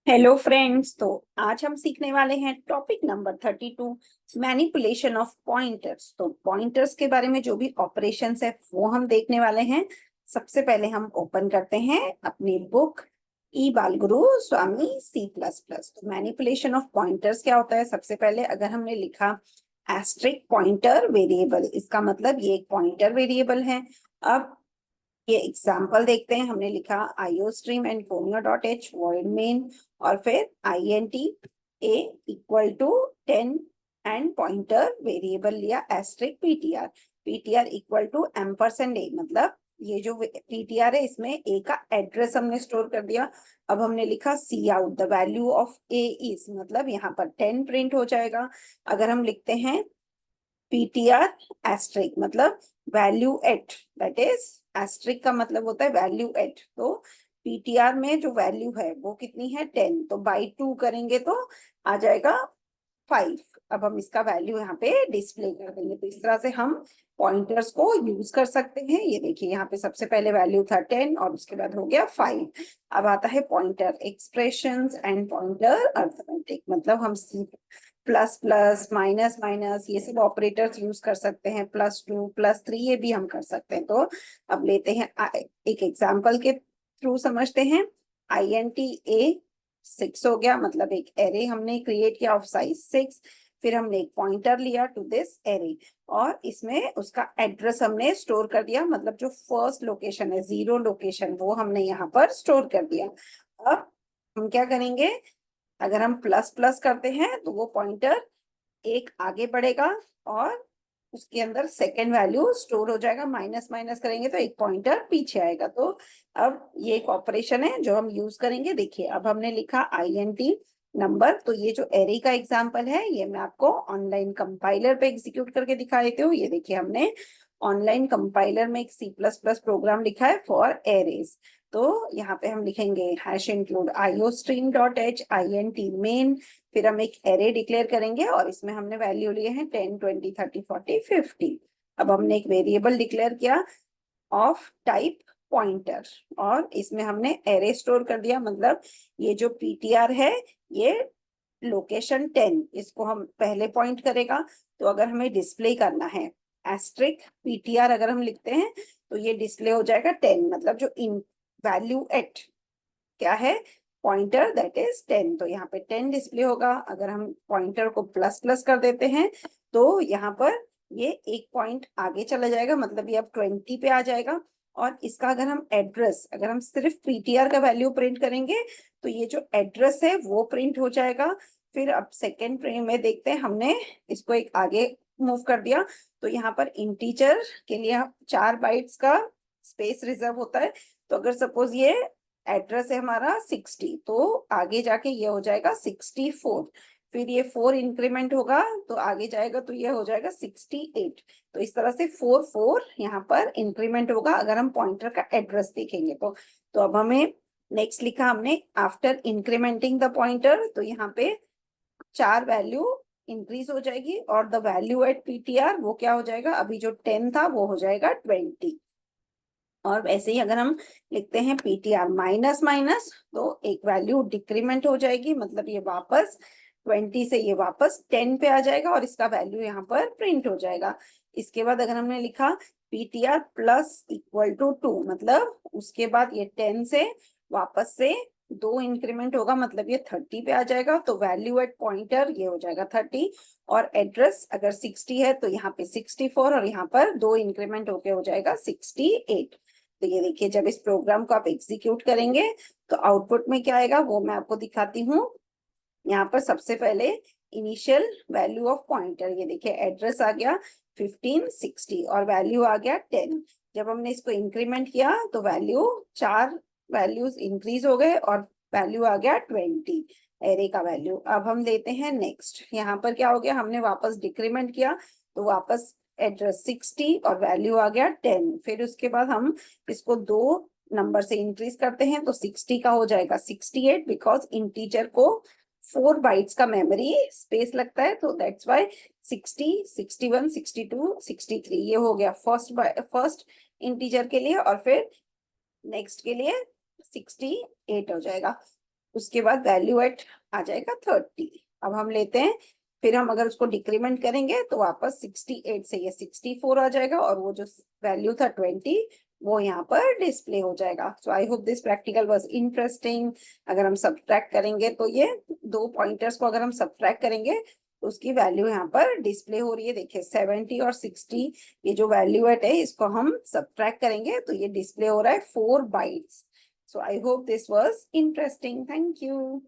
Hello friends. तो आज हम सीखने वाले हैं topic number 32, manipulation of pointers. तो पॉइंटर्स के बारे में जो भी ऑपरेशंस है वो हम देखने वाले हैं। सबसे पहले हम ओपन करते हैं अपनी बुक ई बालगुरु स्वामी C++। तो मैनिपुलेशन ऑफ पॉइंटर्स क्या होता है? सबसे पहले अगर हमने लिखा एस्ट्रिक पॉइंटर वेरिएबल, इसका मतलब ये एक पॉइंटर वेरिएबल है। अब ये एग्जाम्पल देखते हैं। हमने लिखा iostream and conio dot H void main, और फिर INT A equal to 10 and pointer variable लिया asterisk PTR equal to %A। मतलब ये जो PTR है इसमें A का एड्रेस हमने स्टोर कर दिया। अब हमने लिखा C out the value of A is, मतलब यहाँ पर 10 प्रिंट हो जाएगा। अगर हम लिखते हैं PTR एस्ट्रिक मतलब value at, that is asterisk का मतलब होता है वैल्यू एट। तो PTR में जो वैल्यू है वो कितनी है 10, तो बाई 2 करेंगे तो आ जाएगा 5। अब हम इसका वैल्यू यहाँ पे डिस्प्ले कर देंगे। तो इस तरह से हम पॉइंटर्स को यूज कर सकते हैं। ये देखिए यहाँ पे सबसे पहले वैल्यू था 10 और उसके बाद हो गया 5। अब आता है pointer expressions and pointer arithmetic, मतलब हम प्लस प्लस माइनस माइनस ये सब ऑपरेटर्स यूज कर सकते हैं। +2 +3 ये भी हम कर सकते हैं। तो अब लेते हैं एक एग्जाम्पल के थ्रू समझते हैं। INT A 6 हो गया, मतलब एक एरे हमने क्रिएट किया ऑफ साइज 6। फिर हमने एक पॉइंटर लिया टू दिस एरे और इसमें उसका एड्रेस हमने स्टोर कर दिया, मतलब जो फर्स्ट लोकेशन है 0 लोकेशन वो हमने यहाँ पर स्टोर कर दिया। अब हम क्या करेंगे, अगर हम प्लस प्लस करते हैं तो वो पॉइंटर एक आगे बढ़ेगा और उसके अंदर सेकेंड वैल्यू स्टोर हो जाएगा। माइनस माइनस करेंगे तो एक पॉइंटर पीछे आएगा। तो अब ये एक ऑपरेशन है जो हम यूज करेंगे। देखिए अब हमने लिखा INT नंबर, तो ये जो एरे का एग्जांपल है ये मैं आपको ऑनलाइन कंपाइलर पे एग्जीक्यूट करके दिखा देती हूँ। ये देखिए हमने ऑनलाइन कंपाइलर में एक C++ प्रोग्राम लिखा है फॉर एरेज। तो यहाँ पे हम लिखेंगे hash include iostream dot H INT main. फिर हम एक एरे डिक्लेयर करेंगे और इसमें हमने वैल्यू लिए हैं 10 20 30 40 50। अब हमने एक वेरिएबल डिक्लेयर किया ऑफ टाइप पॉइंटर और इसमें हमने एरे स्टोर कर दिया, मतलब ये जो PTR है ये लोकेशन 10 इसको हम पहले पॉइंट करेगा। तो अगर हमें डिस्प्ले करना है एस्ट्रिक PTR अगर हम लिखते हैं तो ये डिस्प्ले हो जाएगा 10, मतलब जो इन वैल्यू एट क्या है पॉइंटर दैट इज 10। तो यहाँ पे 10 डिस्प्ले होगा। अगर हम पॉइंटर को प्लस प्लस कर देते हैं तो यहाँ पर ये एक पॉइंट आगे चला जाएगा, मतलब ये अब 20 पे आ जाएगा। और इसका अगर हम एड्रेस, अगर हम सिर्फ PTR का वैल्यू प्रिंट करेंगे तो ये जो एड्रेस है वो प्रिंट हो जाएगा। फिर अब सेकेंड प्रिंट में देखते हैं, हमने इसको एक आगे मूव कर दिया तो यहाँ पर इंटीजर के लिए 4 बाइट्स का स्पेस रिजर्व होता है। तो अगर सपोज ये एड्रेस है हमारा 60 तो आगे जाके ये हो जाएगा 64। फिर ये 4 इंक्रीमेंट होगा तो आगे जाएगा तो ये हो जाएगा 68। तो इस तरह से 4 4 यहाँ पर इंक्रीमेंट होगा अगर हम पॉइंटर का एड्रेस देखेंगे तो अब हमें नेक्स्ट लिखा हमने आफ्टर इंक्रीमेंटिंग द पॉइंटर, तो यहाँ पे 4 वैल्यू इंक्रीज हो जाएगी और द वैल्यू एट PTR वो क्या हो जाएगा, अभी जो 10 था वो हो जाएगा 20। और वैसे ही अगर हम लिखते हैं PTR माइनस माइनस तो एक वैल्यू डिक्रीमेंट हो जाएगी, मतलब ये वापस 20 से ये वापस 10 पे आ जाएगा और इसका वैल्यू यहाँ पर प्रिंट हो जाएगा। इसके बाद अगर हमने लिखा PTR प्लस इक्वल टू 2, मतलब उसके बाद ये 10 से वापस से 2 इंक्रीमेंट होगा, मतलब ये 30 पे आ जाएगा। तो वैल्यू एट पॉइंटर ये हो जाएगा 30 और एड्रेस अगर 60 है तो यहाँ पे 64 और यहाँ पर 2 इंक्रीमेंट होके हो जाएगा 68। तो ये देखिए जब इस प्रोग्राम को आप एग्जीक्यूट करेंगे तो आउटपुट में क्या आएगा वो मैं आपको दिखाती हूँ। यहाँ पर सबसे पहले इनिशियल वैल्यू ऑफ पॉइंटर, ये देखिए एड्रेस आ गया 15 60 और वैल्यू आ गया 10। जब हमने इसको इंक्रीमेंट किया तो वैल्यू 4 वैल्यूज इंक्रीज हो गए और वैल्यू आ गया 20 एरे का वैल्यू। अब हम लेते हैं नेक्स्ट, यहाँ पर क्या हो गया हमने वापस डिक्रीमेंट किया तो वापस एड्रेस 60 और वैल्यू आ गया 10। फिर उसके बाद हम इसको 2 नंबर से इंक्रीज करते हैं तो 60 का हो जाएगा 68, बिकॉज इंटीजर को 4 बाइट्स का मेमोरी स्पेस लगता है। तो दैट्स वाई 60 61 62 63 ये हो गया फर्स्ट इंटीजर के लिए और फिर नेक्स्ट के लिए 68 हो जाएगा। उसके बाद वैल्यू एट आ जाएगा 30। अब हम लेते हैं, फिर हम अगर उसको डिक्रीमेंट करेंगे तो वापस 68 से ये 64 आ जाएगा, और वो जो वैल्यू था 20 वो यहाँ पर डिस्प्ले हो जाएगा। So I hope this practical was interesting. अगर हम सब्ट्रैक्ट करेंगे तो ये दो पॉइंटर्स को अगर हम सब्ट्रैक्ट करेंगे तो उसकी वैल्यू यहाँ पर डिस्प्ले हो रही है। देखिए 70 और 60, ये जो वैल्यू एट है इसको हम सब्ट्रैक्ट करेंगे तो ये डिस्प्ले हो रहा है 4 bytes. So I hope this was interesting. Thank you.